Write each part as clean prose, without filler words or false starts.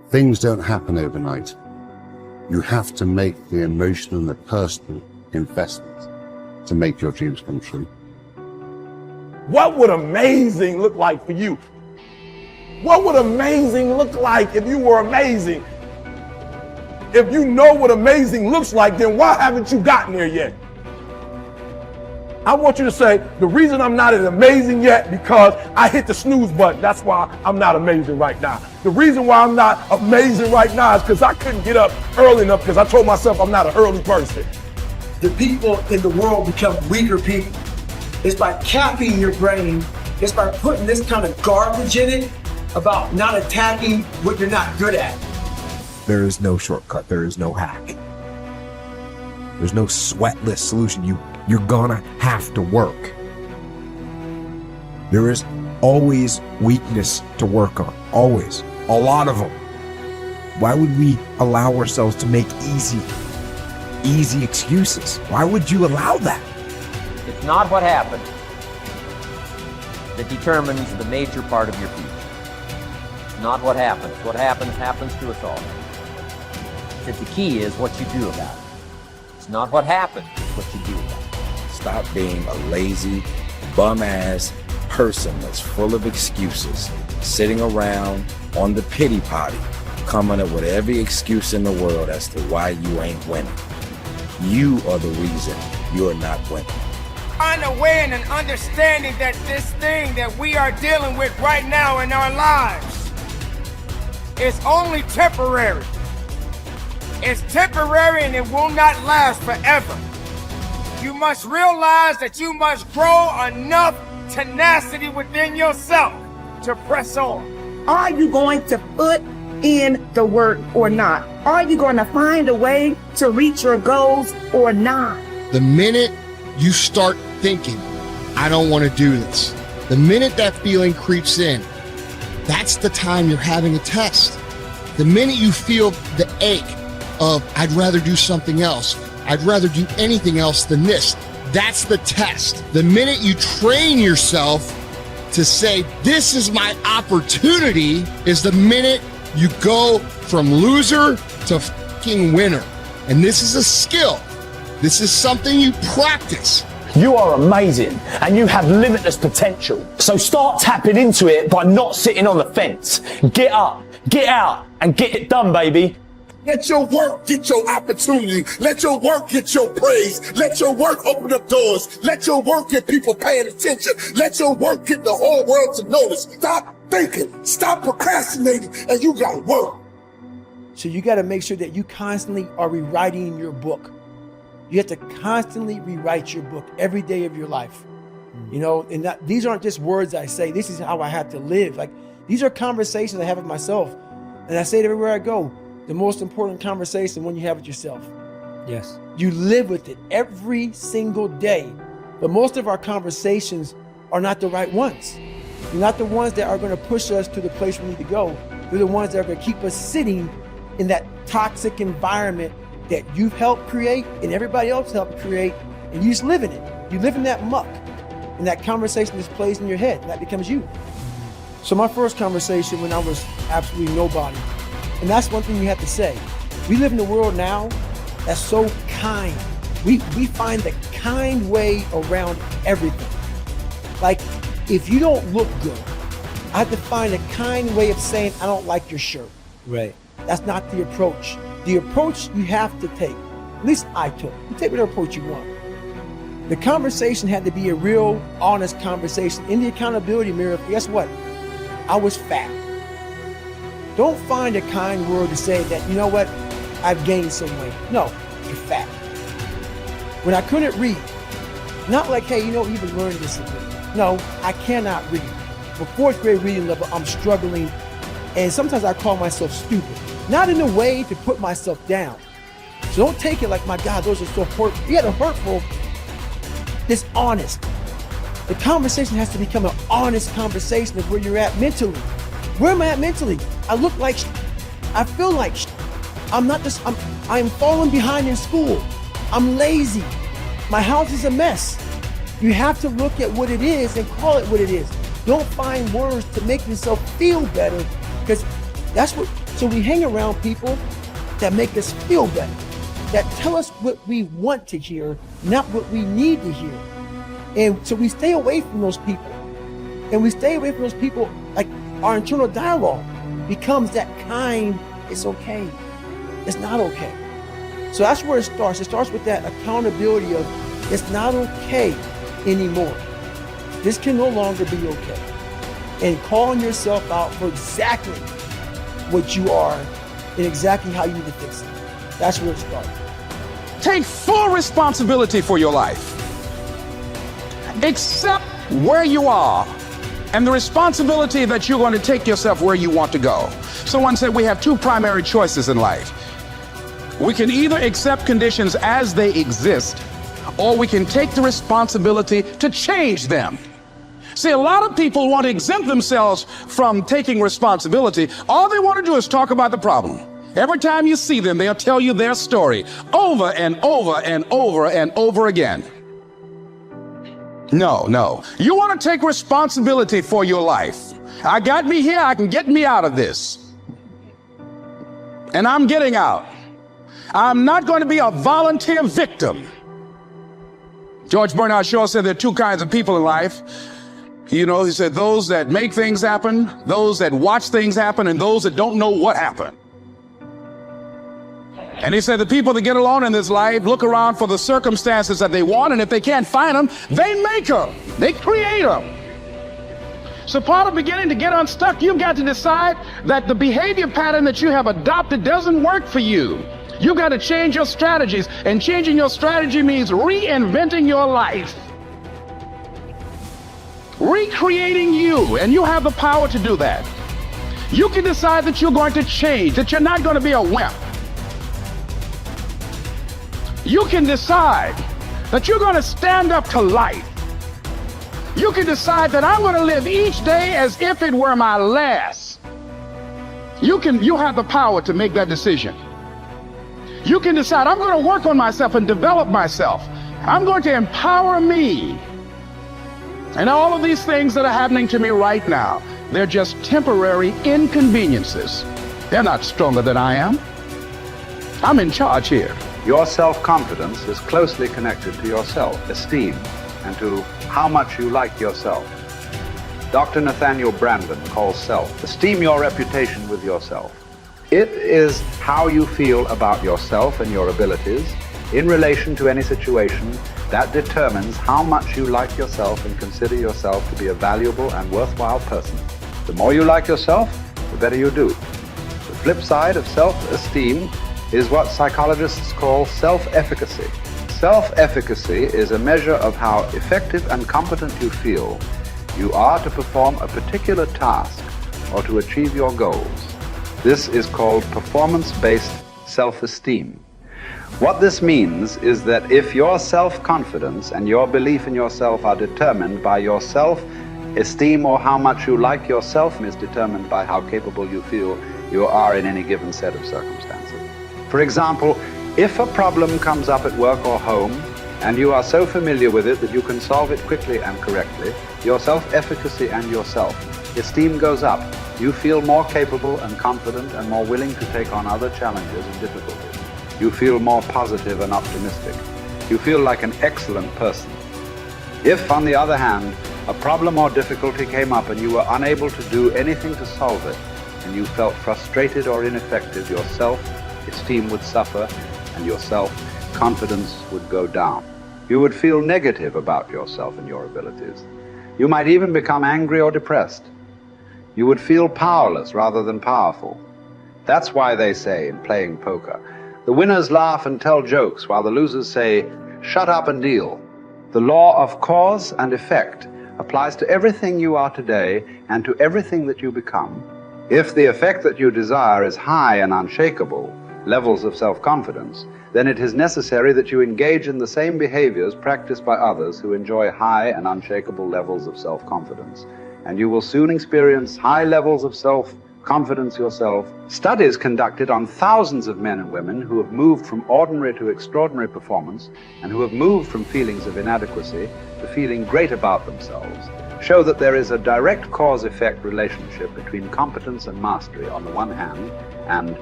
Things don't happen overnight. You have to make the emotional and the personal investment to make your dreams come true. What would amazing look like for you? What would amazing look like if you were amazing? If you know what amazing looks like, then why haven't you gotten there yet? I want you to say, the reason I'm not as amazing yet because I hit the snooze button. That's why I'm not amazing right now. The reason why I'm not amazing right now is because I couldn't get up early enough because I told myself I'm not an early person. The people in the world become weaker people. It's by capping your brain. It's by putting this kind of garbage in it about not attacking what you're not good at. There is no shortcut. There is no hack. There's no sweatless solution. You're gonna have to work. There is always weakness to work on. Always. A lot of them. Why would we allow ourselves to make easy excuses? Why would you allow that? It's not what happens that determines the major part of your future. It's not what happens. What happens to us all. That the key is what you do about it. It's not what happens, it's what you do about it. Stop being a lazy, bum-ass person that's full of excuses, sitting around on the pity potty, coming up with every excuse in the world as to why you ain't winning. You are the reason you're not winning. Find a way and an understanding that this thing that we are dealing with right now in our lives is only temporary. It's temporary and it will not last forever. You must realize that you must grow enough tenacity within yourself to press on. Are you going to put in the work or not? Are you going to find a way to reach your goals or not? The minute you start thinking, I don't want to do this, the minute that feeling creeps in, that's the time you're having a test. The minute you feel the ache of, I'd rather do something else, I'd rather do anything else than this, that's the test. The minute you train yourself to say, this is my opportunity, is the minute you go from loser to fucking winner. And this is a skill. This is something you practice. You are amazing and you have limitless potential. So start tapping into it by not sitting on the fence. Get up, get out, and get it done, baby. Let your work get your opportunity. Let your work get your praise. Let your work open up doors. Let your work get people paying attention. Let your work get the whole world to notice. Stop thinking, stop procrastinating, and you gotta work. So you got to make sure that you constantly are rewriting your book. You have to constantly rewrite your book every day of your life. You know, and these aren't just words I say. This is how I have to live. Like, these are conversations I have with myself. And I say it everywhere I go. The most important conversation when you have with yourself. Yes. You live with it every single day. But most of our conversations are not the right ones. They're not the ones that are going to push us to the place we need to go. They're the ones that are going to keep us sitting in that toxic environment that you've helped create and everybody else helped create, and you just live in it. You live in that muck, and that conversation just plays in your head, and that becomes you. So my first conversation when I was absolutely nobody, and that's one thing you have to say. We live in a world now that's so kind. We find the kind way around everything. Like, if you don't look good, I have to find a kind way of saying, I don't like your shirt. Right. That's not the approach. The approach you have to take, at least I took. You take whatever approach you want. The conversation had to be a real, honest conversation. In the accountability mirror, guess what? I was fat. Don't find a kind word to say that, you know what, I've gained some weight. No, you're fat. When I couldn't read, not like, hey, you know, you've been learning this. No, I cannot read. For fourth grade reading level, I'm struggling. And sometimes I call myself stupid. Not in a way to put myself down. So don't take it like, my God, those are so hurtful. Yeah, they're hurtful. It's honest. The conversation has to become an honest conversation of where you're at mentally. Where am I at mentally? I look like I feel like I'm falling behind in school. I'm lazy. My house is a mess. You have to look at what it is and call it what it is. Don't find words to make yourself feel better, because that's what So we hang around people that make us feel better, that tell us what we want to hear, not what we need to hear. And so we stay away from those people. And we stay away from those people, like our internal dialogue becomes that kind, it's okay, it's not okay. So that's where it starts. It starts with that accountability of it's not okay anymore. This can no longer be okay. And calling yourself out for exactly what you are and exactly how you need to fix it. That's where it starts. Take full responsibility for your life. Accept where you are and the responsibility that you're going to take yourself where you want to go. Someone said we have two primary choices in life. We can either accept conditions as they exist, or we can take the responsibility to change them. See, a lot of people want to exempt themselves from taking responsibility. All they want to do is talk about the problem. Every time you see them, they'll tell you their story over and over and over and over again. No. You want to take responsibility for your life. I got me here, I can get me out of this. And I'm getting out. I'm not going to be a volunteer victim. George Bernard Shaw said there are two kinds of people in life. You know, he said those that make things happen, those that watch things happen, and those that don't know what happened. And he said the people that get along in this life look around for the circumstances that they want, and if they can't find them, they make them. They create them. So part of beginning to get unstuck, you've got to decide that the behavior pattern that you have adopted doesn't work for you. You've got to change your strategies, and changing your strategy means reinventing your life. Recreating you, and you have the power to do that. You can decide that you're going to change, that you're not going to be a wimp. You can decide that you're going to stand up to life. You can decide that I'm going to live each day as if it were my last. You have the power to make that decision. You can decide I'm going to work on myself and develop myself. I'm going to empower me. And all of these things that are happening to me right now, they're just temporary inconveniences. They're not stronger than I am. I'm in charge here. Your self-confidence is closely connected to your self-esteem and to how much you like yourself. Dr. Nathaniel Brandon calls self-esteem your reputation with yourself. It is how you feel about yourself and your abilities in relation to any situation that determines how much you like yourself and consider yourself to be a valuable and worthwhile person. The more you like yourself, the better you do. The flip side of self-esteem is what psychologists call self-efficacy. Self-efficacy is a measure of how effective and competent you feel you are to perform a particular task or to achieve your goals. This is called performance-based self-esteem. What this means is that if your self-confidence and your belief in yourself are determined by your self-esteem, or how much you like yourself is determined by how capable you feel you are in any given set of circumstances. For example, if a problem comes up at work or home, and you are so familiar with it that you can solve it quickly and correctly, your self-efficacy and your self-esteem goes up. You feel more capable and confident and more willing to take on other challenges and difficulties. You feel more positive and optimistic. You feel like an excellent person. If, on the other hand, a problem or difficulty came up and you were unable to do anything to solve it, and you felt frustrated or ineffective, your self-esteem would suffer and your self-confidence would go down. You would feel negative about yourself and your abilities. You might even become angry or depressed. You would feel powerless rather than powerful. That's why they say in playing poker, the winners laugh and tell jokes while the losers say, shut up and deal. The law of cause and effect applies to everything you are today and to everything that you become. If the effect that you desire is high and unshakable, levels of self-confidence, then it is necessary that you engage in the same behaviors practiced by others who enjoy high and unshakable levels of self-confidence. And you will soon experience high levels of self-confidence yourself. Studies conducted on thousands of men and women who have moved from ordinary to extraordinary performance and who have moved from feelings of inadequacy to feeling great about themselves show that there is a direct cause-effect relationship between competence and mastery on the one hand and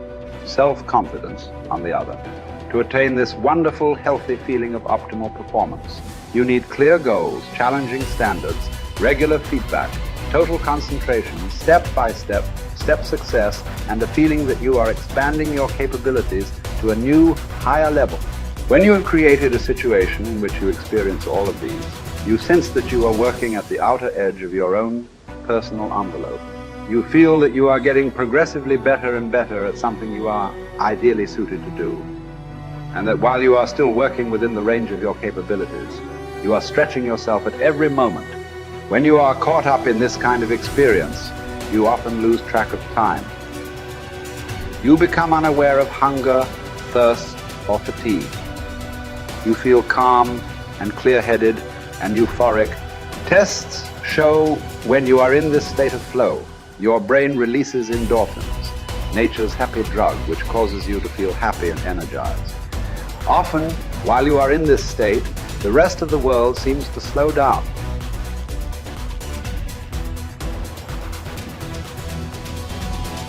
self-confidence on the other. To attain this wonderful, healthy feeling of optimal performance, you need clear goals, challenging standards, regular feedback, total concentration, step-by-step, step success, and a feeling that you are expanding your capabilities to a new, higher level. When you have created a situation in which you experience all of these, you sense that you are working at the outer edge of your own personal envelope. You feel that you are getting progressively better and better at something you are ideally suited to do. And that while you are still working within the range of your capabilities, you are stretching yourself at every moment. When you are caught up in this kind of experience, you often lose track of time. You become unaware of hunger, thirst, or fatigue. You feel calm and clear-headed and euphoric. Tests show when you are in this state of flow, your brain releases endorphins, nature's happy drug, which causes you to feel happy and energized. Often, while you are in this state, the rest of the world seems to slow down.